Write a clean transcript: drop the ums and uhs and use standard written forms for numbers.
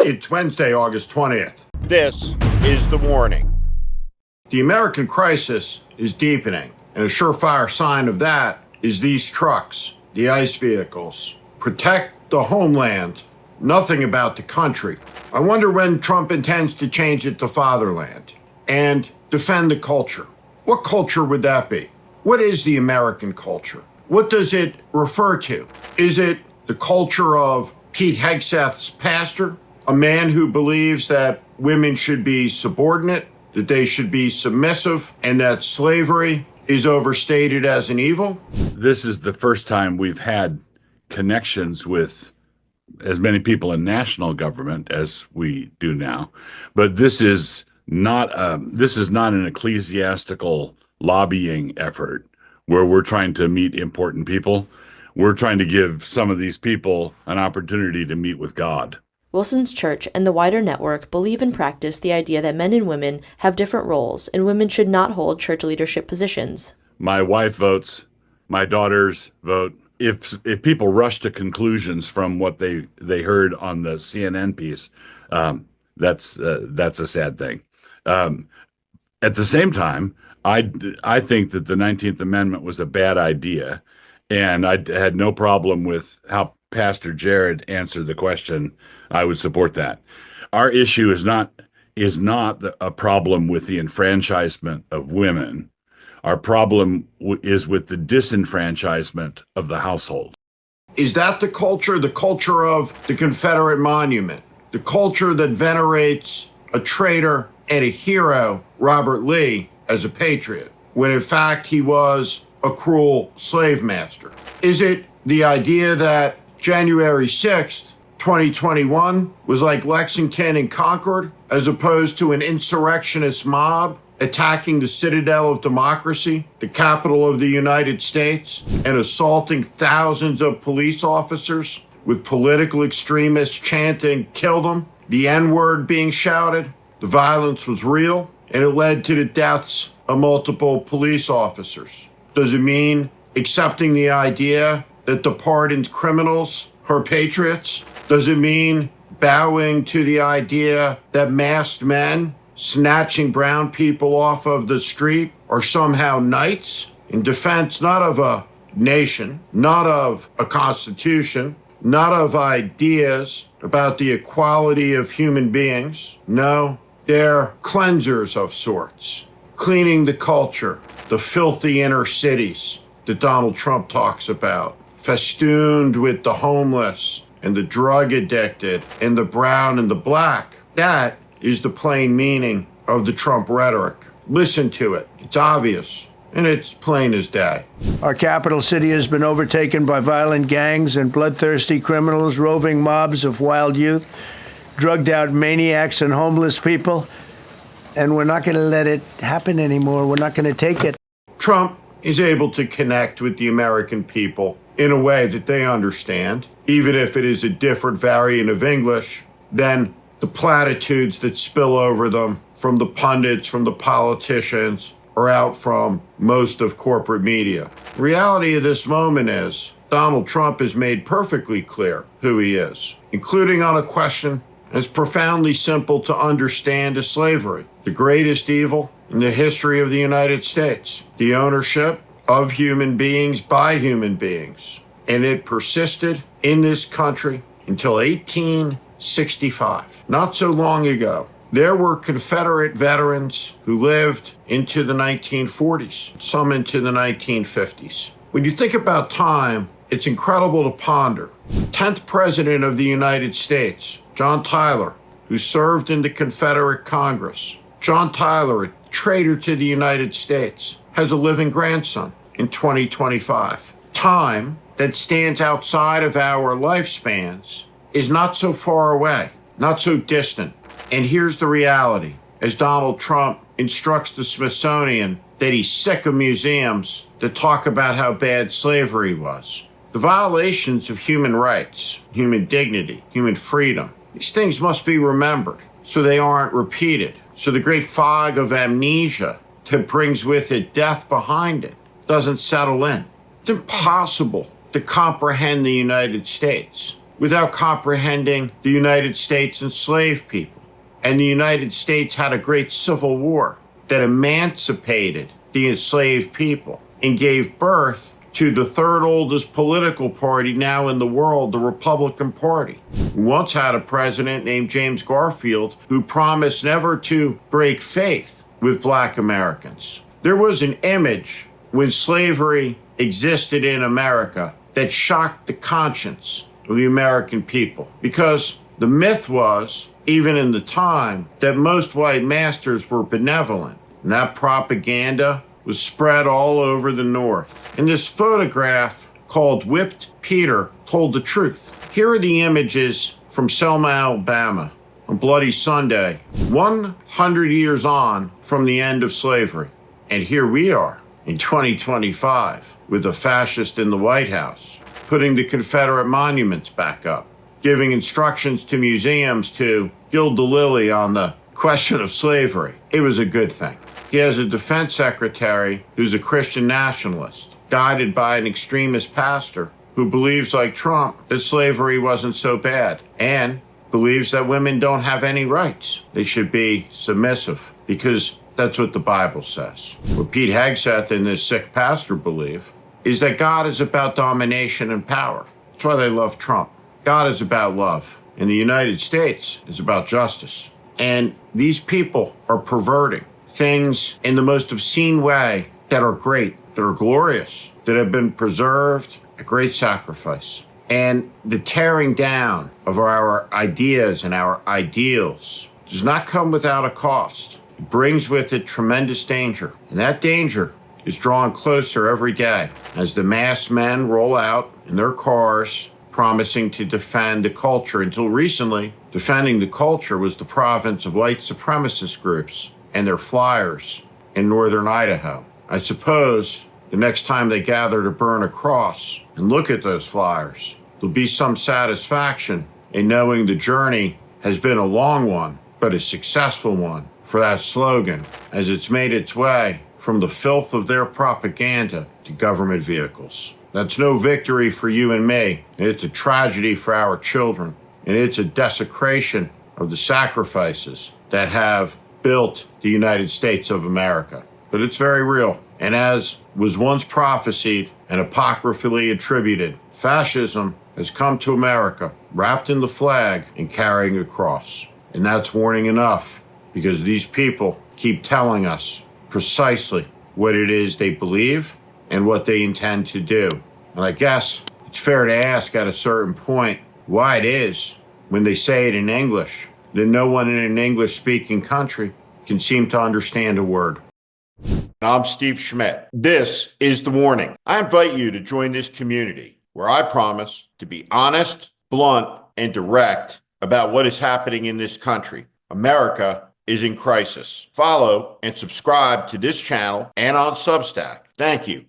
It's Wednesday, August 20th. This is The Warning. The American crisis is deepening, and a surefire sign of that is these trucks, the ICE vehicles. Protect the homeland, nothing about the country. I wonder when Trump intends to change it to fatherland and defend the culture. What culture would that be? What is the American culture? What does it refer to? Is it the culture of Pete Hegseth's pastor, a man who believes that women should be subordinate, that they should be submissive, and that slavery is overstated as an evil? This is the first time we've had connections with as many people in national government as we do now, but this is not an ecclesiastical lobbying effort where we're trying to meet important people. We're trying to give some of these people an opportunity to meet with God. Wilson's church and the wider network believe and practice the idea that men and women have different roles and women should not hold church leadership positions. My wife votes, my daughters vote. If people rush to conclusions from what they heard on the CNN piece, that's a sad thing. At the same time, I think that the 19th Amendment was a bad idea, and I had no problem with how Pastor Jared answered the question. I would support that. Our issue is not a problem with the enfranchisement of women. Our problem is with the disenfranchisement of the household. Is that the culture of the Confederate monument, the culture that venerates a traitor and a hero, Robert Lee, as a patriot, when in fact he was a cruel slave master? Is it the idea that January 6th, 2021 was like Lexington and Concord, as opposed to an insurrectionist mob attacking the citadel of democracy, the capital of the United States, and assaulting thousands of police officers with political extremists chanting, "Kill them," the N-word being shouted? The violence was real, and it led to the deaths of multiple police officers. Does it mean accepting the idea that the pardoned criminals are patriots? Does it mean bowing to the idea that masked men snatching brown people off of the street are somehow knights in defense not of a nation, not of a constitution, not of ideas about the equality of human beings? No, they're cleansers of sorts, cleaning the culture, the filthy inner cities that Donald Trump talks about, festooned with the homeless and the drug addicted and the brown and the black. That is the plain meaning of the Trump rhetoric. Listen to it. It's obvious, and it's plain as day. Our capital city has been overtaken by violent gangs and bloodthirsty criminals, roving mobs of wild youth, drugged out maniacs and homeless people, and we're not going to let it happen anymore. We're not going to take it. Trump is able to connect with the American people in a way that they understand, even if it is a different variant of English than the platitudes that spill over them from the pundits, from the politicians, or out from most of corporate media. The reality of this moment is Donald Trump has made perfectly clear who he is, including on a question as profoundly simple to understand as slavery, the greatest evil in the history of the United States, the ownership of human beings by human beings. And it persisted in this country until 1865. Not so long ago, there were Confederate veterans who lived into the 1940s, some into the 1950s. When you think about time, it's incredible to ponder. 10th President of the United States, John Tyler, who served in the Confederate Congress. John Tyler, a traitor to the United States, has a living grandson in 2025. Time that stands outside of our lifespans is not so far away, not so distant. And here's the reality. As Donald Trump instructs the Smithsonian that he's sick of museums that talk about how bad slavery was. The violations of human rights, human dignity, human freedom, these things must be remembered so they aren't repeated. So the great fog of amnesia that brings with it death behind it doesn't settle in. It's impossible to comprehend the United States without comprehending the United States enslaved people. And the United States had a great civil war that emancipated the enslaved people and gave birth to the third oldest political party now in the world, the Republican Party. We once had a president named James Garfield who promised never to break faith with Black Americans. There was an image when slavery existed in America that shocked the conscience of the American people, because the myth was, even in the time, that most white masters were benevolent. And that propaganda was spread all over the North. And this photograph called Whipped Peter told the truth. Here are the images from Selma, Alabama, on Bloody Sunday, 100 years on from the end of slavery. And here we are in 2025 with a fascist in the White House, putting the Confederate monuments back up, giving instructions to museums to gild the lily on the question of slavery. It was a good thing. He has a defense secretary who's a Christian nationalist, guided by an extremist pastor who believes, like Trump, that slavery wasn't so bad, and believes that women don't have any rights. They should be submissive, because that's what the Bible says. What Pete Hegseth and this sick pastor believe is that God is about domination and power. That's why they love Trump. God is about love, and the United States is about justice. And these people are perverting things in the most obscene way that are great, that are glorious, that have been preserved at great sacrifice. And the tearing down of our ideas and our ideals does not come without a cost. It brings with it tremendous danger. And that danger is drawn closer every day as the masked men roll out in their cars promising to defend the culture. Until recently, defending the culture was the province of white supremacist groups and their flyers in northern Idaho. I suppose the next time they gather to burn a cross and look at those flyers, there'll be some satisfaction in knowing the journey has been a long one, but a successful one for that slogan as it's made its way from the filth of their propaganda to government vehicles. That's no victory for you and me. It's a tragedy for our children, and it's a desecration of the sacrifices that have built the United States of America. But it's very real. And as was once prophesied and apocryphally attributed, fascism has come to America wrapped in the flag and carrying a cross. And that's warning enough, because these people keep telling us precisely what it is they believe and what they intend to do. And I guess it's fair to ask at a certain point why it is, when they say it in English, that no one in an English-speaking country can seem to understand a word. I'm Steve Schmidt. This is The Warning. I invite you to join this community where I promise to be honest, blunt, and direct about what is happening in this country. America is in crisis. Follow and subscribe to this channel and on Substack. Thank you.